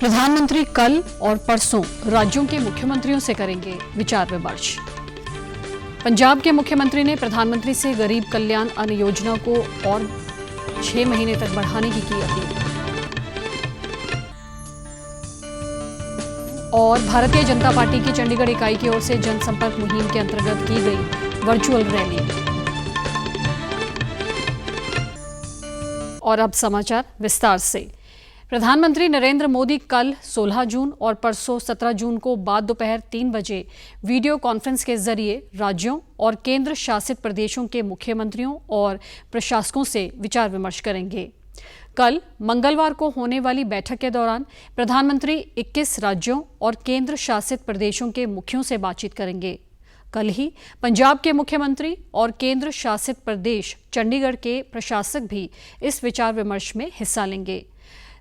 प्रधानमंत्री कल और परसों राज्यों के मुख्यमंत्रियों से करेंगे विचार विमर्श। पंजाब के मुख्यमंत्री ने प्रधानमंत्री से गरीब कल्याण अन्न योजना को और 6 महीने तक बढ़ाने की अपील। और भारतीय जनता पार्टी की चंडीगढ़ इकाई की ओर से जनसंपर्क मुहिम के अंतर्गत की गई वर्चुअल रैली। और अब समाचार विस्तार से। प्रधानमंत्री नरेंद्र मोदी कल 16 जून और परसों 17 जून को बाद दोपहर 3 बजे वीडियो कॉन्फ्रेंस के जरिए राज्यों और केंद्र शासित प्रदेशों के मुख्यमंत्रियों और प्रशासकों से विचार विमर्श करेंगे। कल मंगलवार को होने वाली बैठक के दौरान प्रधानमंत्री 21 राज्यों और केंद्र शासित प्रदेशों के मुखियों से बातचीत करेंगे। कल ही पंजाब के मुख्यमंत्री और केंद्र शासित प्रदेश चंडीगढ़ के प्रशासक भी इस विचार विमर्श में हिस्सा लेंगे।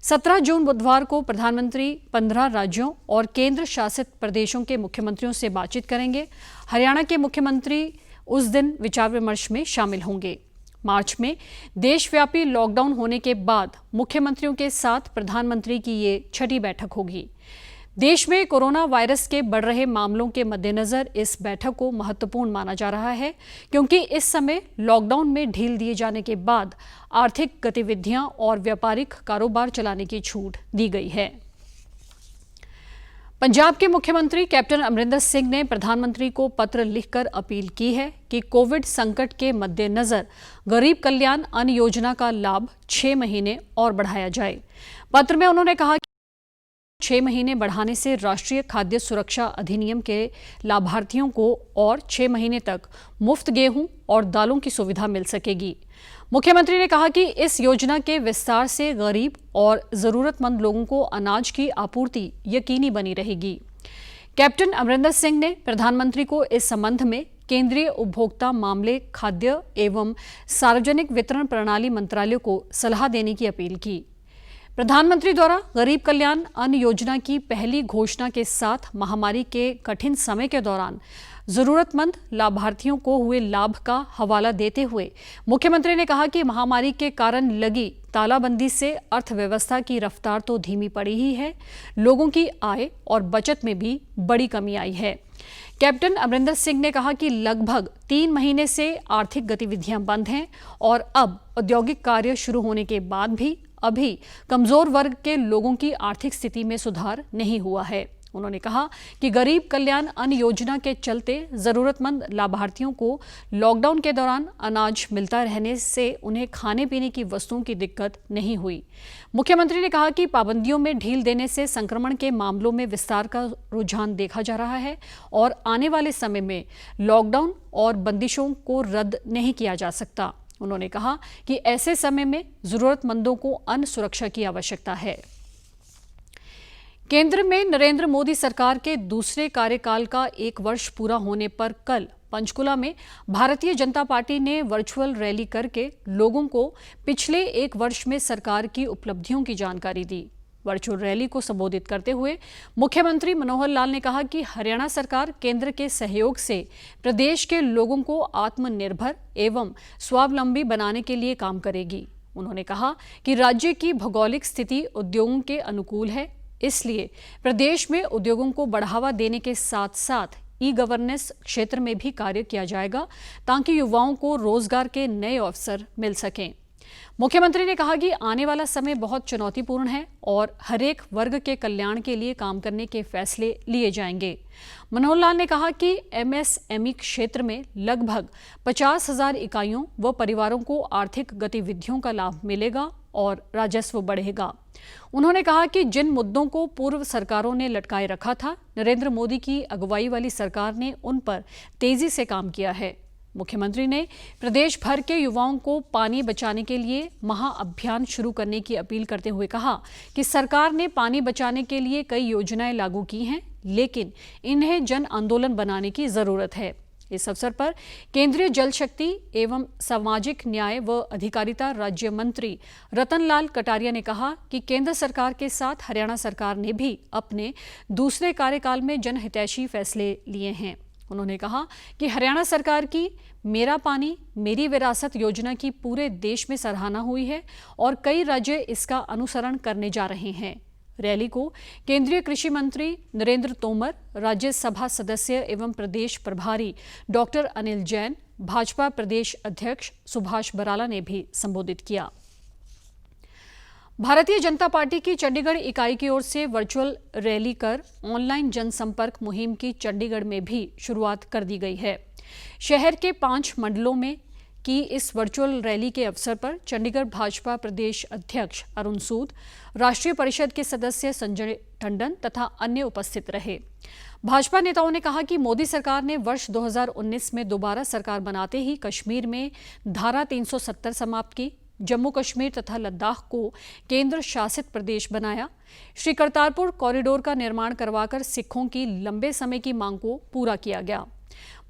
17 जून बुधवार को प्रधानमंत्री 15 राज्यों और केंद्र शासित प्रदेशों के मुख्यमंत्रियों से बातचीत करेंगे। हरियाणा के मुख्यमंत्री उस दिन विचार विमर्श में शामिल होंगे। मार्च में देशव्यापी लॉकडाउन होने के बाद मुख्यमंत्रियों के साथ प्रधानमंत्री की ये छठी बैठक होगी। देश में कोरोना वायरस के बढ़ रहे मामलों के मद्देनजर इस बैठक को महत्वपूर्ण माना जा रहा है, क्योंकि इस समय लॉकडाउन में ढील दिए जाने के बाद आर्थिक गतिविधियां और व्यापारिक कारोबार चलाने की छूट दी गई है। पंजाब के मुख्यमंत्री कैप्टन अमरिंदर सिंह ने प्रधानमंत्री को पत्र लिखकर अपील की है कि कोविड संकट के मद्देनजर गरीब कल्याण अन्न योजना का लाभ 6 महीने और बढ़ाया जाए। पत्र में उन्होंने कहा 6 महीने बढ़ाने से राष्ट्रीय खाद्य सुरक्षा अधिनियम के लाभार्थियों को और 6 महीने तक मुफ्त गेहूं और दालों की सुविधा मिल सकेगी। मुख्यमंत्री ने कहा कि इस योजना के विस्तार से गरीब और जरूरतमंद लोगों को अनाज की आपूर्ति यकीनी बनी रहेगी। कैप्टन अमरिंदर सिंह ने प्रधानमंत्री को इस संबंध में केंद्रीय उपभोक्ता मामले, खाद्य एवं सार्वजनिक वितरण प्रणाली मंत्रालय को सलाह देने की अपील की। प्रधानमंत्री द्वारा गरीब कल्याण अन्न योजना की पहली घोषणा के साथ महामारी के कठिन समय के दौरान जरूरतमंद लाभार्थियों को हुए लाभ का हवाला देते हुए मुख्यमंत्री ने कहा कि महामारी के कारण लगी तालाबंदी से अर्थव्यवस्था की रफ्तार तो धीमी पड़ी ही है, लोगों की आय और बचत में भी बड़ी कमी आई है। कैप्टन अमरिंदर सिंह ने कहा कि लगभग 3 महीने से आर्थिक गतिविधियां बंद हैं और अब औद्योगिक कार्य शुरू होने के बाद भी अभी कमजोर वर्ग के लोगों की आर्थिक स्थिति में सुधार नहीं हुआ है। उन्होंने कहा कि गरीब कल्याण अन्न योजना के चलते जरूरतमंद लाभार्थियों को लॉकडाउन के दौरान अनाज मिलता रहने से उन्हें खाने पीने की वस्तुओं की दिक्कत नहीं हुई। मुख्यमंत्री ने कहा कि पाबंदियों में ढील देने से संक्रमण के मामलों में विस्तार का रुझान देखा जा रहा है और आने वाले समय में लॉकडाउन और बंदिशों को रद्द नहीं किया जा सकता। उन्होंने कहा कि ऐसे समय में जरूरतमंदों को अन्न सुरक्षा की आवश्यकता है। केंद्र में नरेंद्र मोदी सरकार के दूसरे कार्यकाल का 1 वर्ष पूरा होने पर कल पंचकुला में भारतीय जनता पार्टी ने वर्चुअल रैली करके लोगों को पिछले 1 वर्ष में सरकार की उपलब्धियों की जानकारी दी। वर्चुअल रैली को संबोधित करते हुए मुख्यमंत्री मनोहर लाल ने कहा कि हरियाणा सरकार केंद्र के सहयोग से प्रदेश के लोगों को आत्मनिर्भर एवं स्वावलंबी बनाने के लिए काम करेगी। उन्होंने कहा कि राज्य की भौगोलिक स्थिति उद्योगों के अनुकूल है, इसलिए प्रदेश में उद्योगों को बढ़ावा देने के साथ साथ ई-गवर्नेंस क्षेत्र में भी कार्य किया जाएगा, ताकि युवाओं को रोजगार के नए अवसर मिल सकें। मुख्यमंत्री ने कहा कि आने वाला समय बहुत चुनौतीपूर्ण है और हरेक वर्ग के कल्याण के लिए काम करने के फैसले लिए जाएंगे। मनोहर लाल ने कहा कि एमएसएमई क्षेत्र में लगभग 50,000 इकाइयों व परिवारों को आर्थिक गतिविधियों का लाभ मिलेगा और राजस्व बढ़ेगा। उन्होंने कहा कि जिन मुद्दों को पूर्व सरकारों ने लटकाए रखा था, नरेंद्र मोदी की अगुवाई वाली सरकार ने उन पर तेजी से काम किया है। मुख्यमंत्री ने प्रदेश भर के युवाओं को पानी बचाने के लिए महाअभियान शुरू करने की अपील करते हुए कहा कि सरकार ने पानी बचाने के लिए कई योजनाएं लागू की हैं, लेकिन इन्हें जन आंदोलन बनाने की जरूरत है। इस अवसर पर केंद्रीय जल शक्ति एवं सामाजिक न्याय व अधिकारिता राज्य मंत्री रतनलाल कटारिया ने कहा कि केंद्र सरकार के साथ हरियाणा सरकार ने भी अपने दूसरे कार्यकाल में जनहितैषी फैसले लिए हैं। उन्होंने कहा कि हरियाणा सरकार की मेरा पानी मेरी विरासत योजना की पूरे देश में सराहना हुई है और कई राज्य इसका अनुसरण करने जा रहे हैं। रैली को केंद्रीय कृषि मंत्री नरेंद्र तोमर, राज्यसभा सदस्य एवं प्रदेश प्रभारी डॉक्टर अनिल जैन, भाजपा प्रदेश अध्यक्ष सुभाष बराला ने भी संबोधित किया। भारतीय जनता पार्टी की चंडीगढ़ इकाई की ओर से वर्चुअल रैली कर ऑनलाइन जनसंपर्क मुहिम की चंडीगढ़ में भी शुरुआत कर दी गई है। शहर के 5 मंडलों में की इस वर्चुअल रैली के अवसर पर चंडीगढ़ भाजपा प्रदेश अध्यक्ष अरुण सूद, राष्ट्रीय परिषद के सदस्य संजय टंडन तथा अन्य उपस्थित रहे। भाजपा नेताओं ने कहा कि मोदी सरकार ने वर्ष 2019 में दोबारा सरकार बनाते ही कश्मीर में धारा 370 समाप्त की, जम्मू कश्मीर तथा लद्दाख को केंद्र शासित प्रदेश बनाया, श्री करतारपुर कॉरिडोर का निर्माण करवाकर सिखों की लंबे समय की मांग को पूरा किया गया।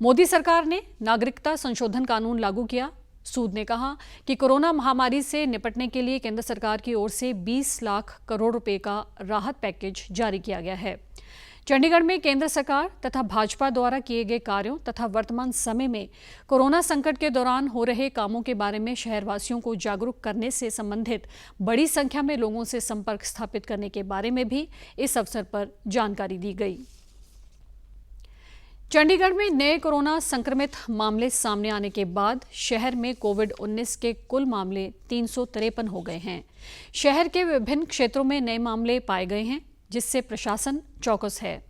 मोदी सरकार ने नागरिकता संशोधन कानून लागू किया। सूद ने कहा कि कोरोना महामारी से निपटने के लिए केंद्र सरकार की ओर से 20 लाख करोड़ रुपए का राहत पैकेज जारी किया गया है। चंडीगढ़ में केंद्र सरकार तथा भाजपा द्वारा किए गए कार्यों तथा वर्तमान समय में कोरोना संकट के दौरान हो रहे कामों के बारे में शहरवासियों को जागरूक करने से संबंधित बड़ी संख्या में लोगों से संपर्क स्थापित करने के बारे में भी इस अवसर पर जानकारी दी गई। चंडीगढ़ में नए कोरोना संक्रमित मामले सामने आने के बाद शहर में कोविड-19 के कुल मामले 353 हो गए हैं। शहर के विभिन्न क्षेत्रों में नए मामले पाए गए हैं, जिससे प्रशासन चौकस है।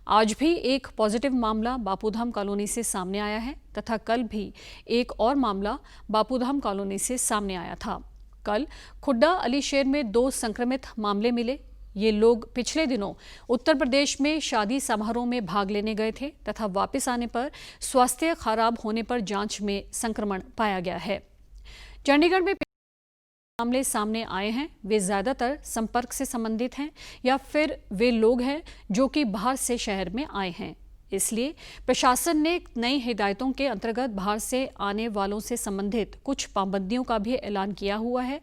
आज भी एक पॉजिटिव मामला बापूधाम कॉलोनी से सामने आया है तथा कल भी एक और मामला बापूधाम कॉलोनी से सामने आया था। कल खुड्डा अलीशेर में 2 संक्रमित मामले मिले। ये लोग पिछले दिनों उत्तर प्रदेश में शादी समारोह में भाग लेने गए थे तथा वापस आने पर स्वास्थ्य खराब होने पर जांच में संक्रमण पाया गया है। चंडीगढ़ में मामले सामने आए हैं, वे ज्यादातर संपर्क से संबंधित हैं या फिर वे लोग हैं जो कि बाहर से शहर में आए हैं। इसलिए प्रशासन ने नई हिदायतों के अंतर्गत बाहर से आने वालों से संबंधित कुछ पाबंदियों का भी ऐलान किया हुआ है।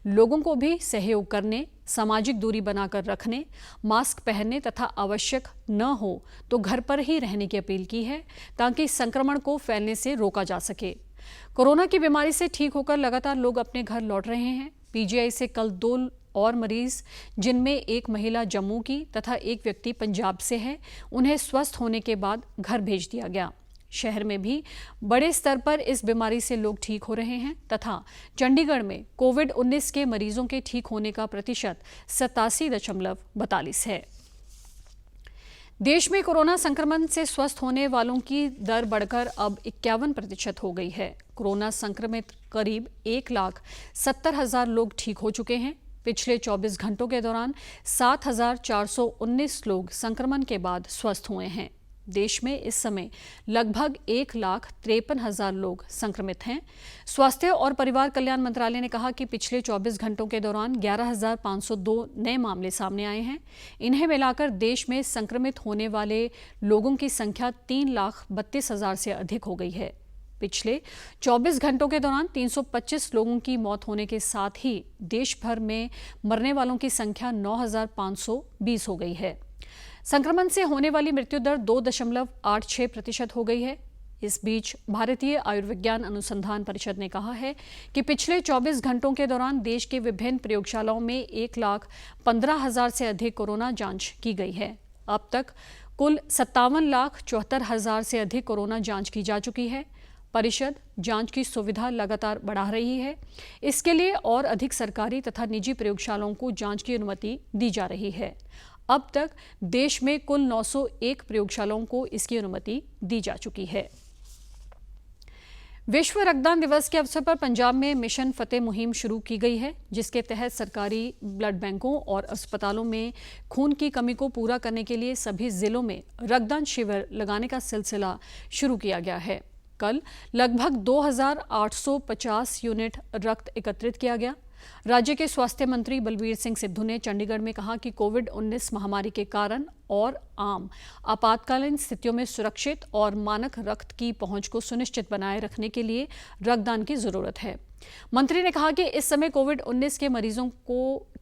लोगों को भी सहयोग करने, सामाजिक दूरी बनाकर रखने, मास्क पहनने तथा आवश्यक न हो तो घर पर ही रहने की अपील की है, ताकि संक्रमण को फैलने से रोका जा सके। कोरोना की बीमारी से ठीक होकर लगातार लोग अपने घर लौट रहे हैं। पीजीआई से कल 2 और मरीज, जिनमें एक महिला जम्मू की तथा एक व्यक्ति पंजाब से है, उन्हें स्वस्थ होने के बाद घर भेज दिया गया। शहर में भी बड़े स्तर पर इस बीमारी से लोग ठीक हो रहे हैं तथा चंडीगढ़ में कोविड-19 के मरीजों के ठीक होने का प्रतिशत 87.42 है। देश में कोरोना संक्रमण से स्वस्थ होने वालों की दर बढ़कर अब 51% हो गई है। कोरोना संक्रमित करीब 1,70,000 लोग ठीक हो चुके हैं। पिछले 24 घंटों के दौरान 7,419 लोग संक्रमण के बाद स्वस्थ हुए हैं। देश में इस समय लगभग 1,53,000 लोग संक्रमित हैं। स्वास्थ्य और परिवार कल्याण मंत्रालय ने कहा कि पिछले 24 घंटों के दौरान 11,502 नए मामले सामने आए हैं। इन्हें मिलाकर देश में संक्रमित होने वाले लोगों की संख्या 3,32,000 से अधिक हो गई है। पिछले 24 घंटों के दौरान 325 लोगों की मौत होने के साथ ही देश भर में मरने वालों की संख्या 9,520 हो गई है। संक्रमण से होने वाली मृत्यु दर 2.86% हो गई है। इस बीच भारतीय आयुर्विज्ञान अनुसंधान परिषद ने कहा है कि पिछले 24 घंटों के दौरान देश के विभिन्न प्रयोगशालाओं में 1,15,000 से अधिक कोरोना जांच की गई है। अब तक कुल 57,74,000 से अधिक कोरोना जांच की जा चुकी है। परिषद जांच की सुविधा लगातार बढ़ा रही है। इसके लिए और अधिक सरकारी तथा निजी प्रयोगशालाओं को जांच की अनुमति दी जा रही है। अब तक देश में कुल 901 प्रयोगशालाओं को इसकी अनुमति दी जा चुकी है। विश्व रक्तदान दिवस के अवसर पर पंजाब में मिशन फतेह मुहिम शुरू की गई है, जिसके तहत सरकारी ब्लड बैंकों और अस्पतालों में खून की कमी को पूरा करने के लिए सभी जिलों में रक्तदान शिविर लगाने का सिलसिला शुरू किया गया है। कल लगभग 2,850 यूनिट रक्त एकत्रित किया गया। राज्य के स्वास्थ्य मंत्री बलबीर सिंह सिद्धू ने चंडीगढ़ में कहा कि कोविड-19 महामारी के कारण और आम आपातकालीन स्थितियों में सुरक्षित और मानक रक्त की पहुंच को सुनिश्चित बनाए रखने के लिए रक्तदान की जरूरत है। मंत्री ने कहा कि इस समय कोविड-19 के मरीजों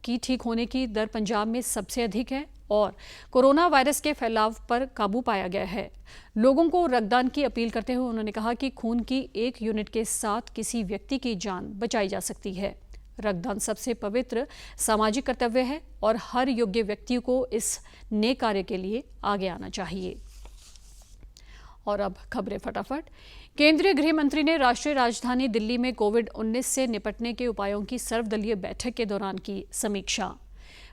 की ठीक होने की दर पंजाब में सबसे अधिक है और कोरोना वायरस के फैलाव पर काबू पाया गया है। लोगों को रक्तदान की अपील करते हुए उन्होंने कहा कि खून की 1 यूनिट के साथ किसी व्यक्ति की जान बचाई जा सकती है। रक्तदान सबसे पवित्र सामाजिक कर्तव्य है और हर योग्य व्यक्ति को इस नेक कार्य के लिए आगे आना चाहिए। और अब खबरें फटाफट। केंद्रीय गृह मंत्री ने राष्ट्रीय राजधानी दिल्ली में कोविड-19 से निपटने के उपायों की सर्वदलीय बैठक के दौरान की समीक्षा।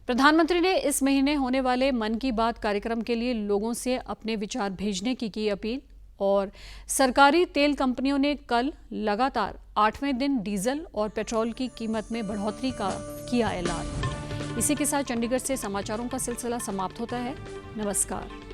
प्रधानमंत्री ने इस महीने होने वाले मन की बात कार्यक्रम के लिए लोगों से अपने विचार भेजने की अपील। और सरकारी तेल कंपनियों ने कल लगातार 8वें दिन डीजल और पेट्रोल की कीमत में बढ़ोतरी का किया ऐलान। इसी के साथ चंडीगढ़ से समाचारों का सिलसिला समाप्त होता है। नमस्कार।